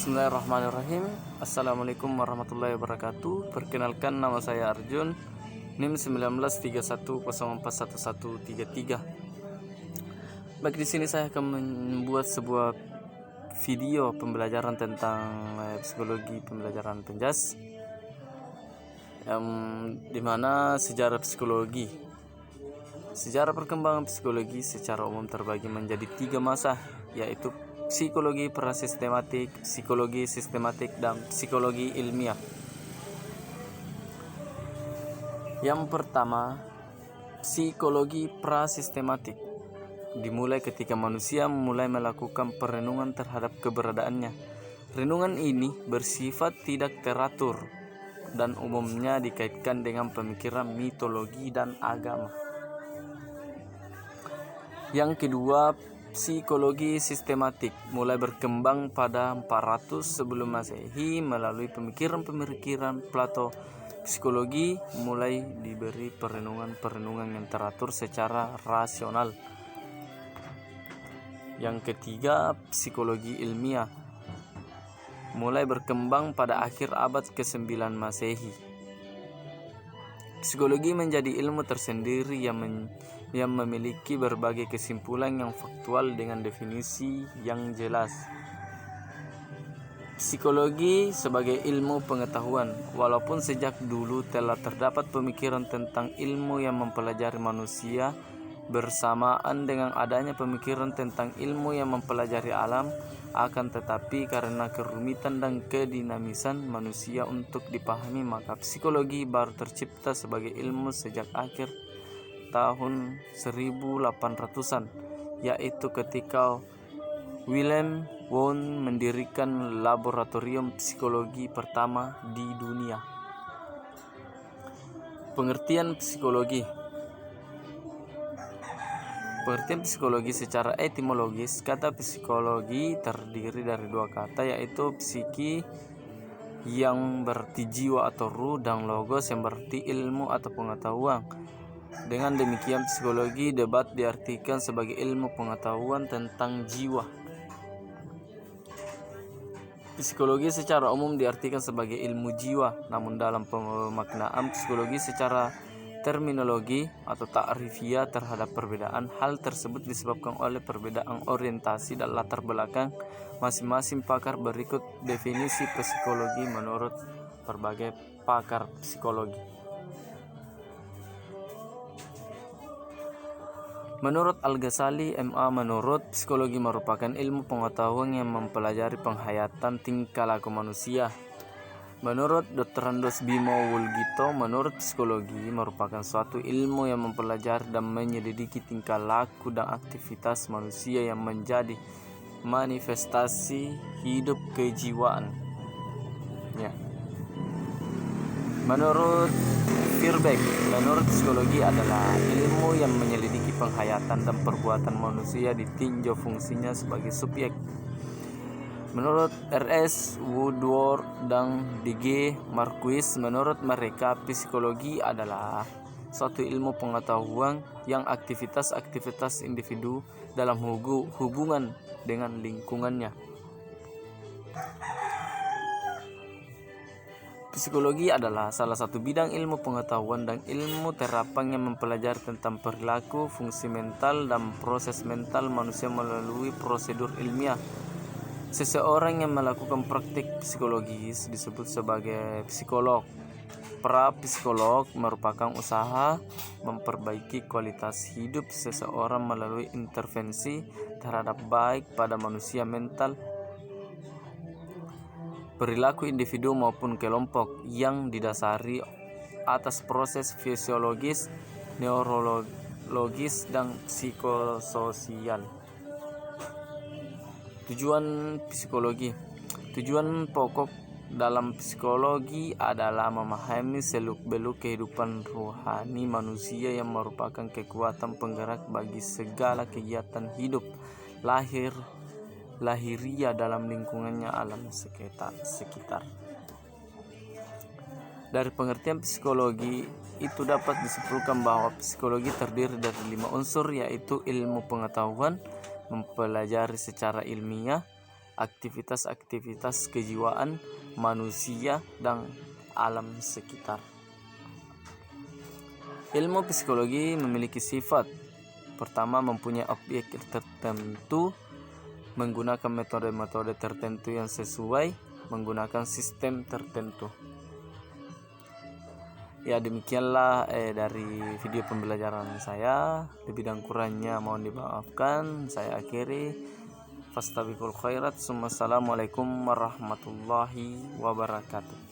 Bismillahirrahmanirrahim. Assalamualaikum warahmatullahi wabarakatuh. Perkenalkan, nama saya Arjun, NIM 1931041133. Baik, di sini saya akan membuat sebuah video pembelajaran tentang psikologi pembelajaran penjas, dimana sejarah psikologi. Sejarah perkembangan psikologi secara umum terbagi menjadi 3 masa, yaitu psikologi prasistematik, psikologi sistematik, dan psikologi ilmiah. Yang pertama, psikologi prasistematik dimulai ketika manusia mulai melakukan perenungan terhadap keberadaannya. Renungan ini bersifat tidak teratur dan umumnya dikaitkan dengan pemikiran mitologi dan agama. Yang kedua, psikologi sistematik mulai berkembang pada 400 sebelum Masehi melalui pemikiran-pemikiran Plato. Psikologi mulai diberi perenungan-perenungan yang teratur secara rasional. Yang ketiga, psikologi ilmiah mulai berkembang pada akhir abad ke-9 Masehi. Psikologi menjadi ilmu tersendiri yang memiliki berbagai kesimpulan yang faktual dengan definisi yang jelas. Psikologi sebagai ilmu pengetahuan. Walaupun sejak dulu telah terdapat pemikiran tentang ilmu yang mempelajari manusia, bersamaan dengan adanya pemikiran tentang ilmu yang mempelajari alam, akan tetapi karena kerumitan dan kedinamisan manusia untuk dipahami, maka psikologi baru tercipta sebagai ilmu sejak akhir tahun 1800-an, yaitu ketika Wilhelm Wundt mendirikan laboratorium psikologi pertama di dunia. Pengertian psikologi. Pengertian psikologi secara etimologis, kata psikologi terdiri dari 2 kata, yaitu psiki yang berarti jiwa atau ruh dan logos yang berarti ilmu atau pengetahuan. Dengan demikian, psikologi dapat diartikan sebagai ilmu pengetahuan tentang jiwa. Psikologi secara umum diartikan sebagai ilmu jiwa, namun dalam pemaknaan psikologi secara terminologi atau ta'rifiyah terhadap perbedaan hal tersebut disebabkan oleh perbedaan orientasi dan latar belakang masing-masing pakar. Berikut definisi psikologi menurut berbagai pakar psikologi. Menurut Al-Ghazali, MA, menurut psikologi merupakan ilmu pengetahuan yang mempelajari penghayatan tingkah laku manusia. Menurut Dr. Randos Bimo Wulgito, menurut psikologi merupakan suatu ilmu yang mempelajari dan menyelidiki tingkah laku dan aktivitas manusia yang menjadi manifestasi hidup kejiwaan. Ya. Menurut Firbeck, menurut psikologi adalah ilmu yang menyelidiki penghayatan dan perbuatan manusia ditinjau fungsinya sebagai subjek. Menurut R.S. Woodward dan D.G. Marquis, menurut mereka psikologi adalah suatu ilmu pengetahuan yang aktivitas-aktivitas individu dalam hubungan dengan lingkungannya. Psikologi adalah salah satu bidang ilmu pengetahuan dan ilmu terapan yang mempelajari tentang perilaku, fungsi mental, dan proses mental manusia melalui prosedur ilmiah. Seseorang yang melakukan praktik psikologis disebut sebagai psikolog. Pra-psikolog merupakan usaha memperbaiki kualitas hidup seseorang melalui intervensi terhadap baik pada manusia mental, perilaku individu maupun kelompok yang didasari atas proses fisiologis, neurologis, dan psikososial. Tujuan psikologi. Tujuan pokok dalam psikologi adalah memahami seluk-beluk kehidupan rohani manusia yang merupakan kekuatan penggerak bagi segala kegiatan hidup lahiriah dalam lingkungannya alam sekitar. Dari pengertian psikologi itu dapat disimpulkan bahwa psikologi terdiri dari 5 unsur, yaitu ilmu pengetahuan, mempelajari secara ilmiah, aktivitas-aktivitas kejiwaan manusia dan alam sekitar. Ilmu psikologi memiliki sifat: pertama, mempunyai objek tertentu, menggunakan metode-metode tertentu yang sesuai, menggunakan sistem tertentu. Ya, demikianlah dari video pembelajaran saya. Lebih dan kurangnya mohon dimaafkan. Saya akhiri. Fastabiqul khairat. Assalamualaikum warahmatullahi wabarakatuh.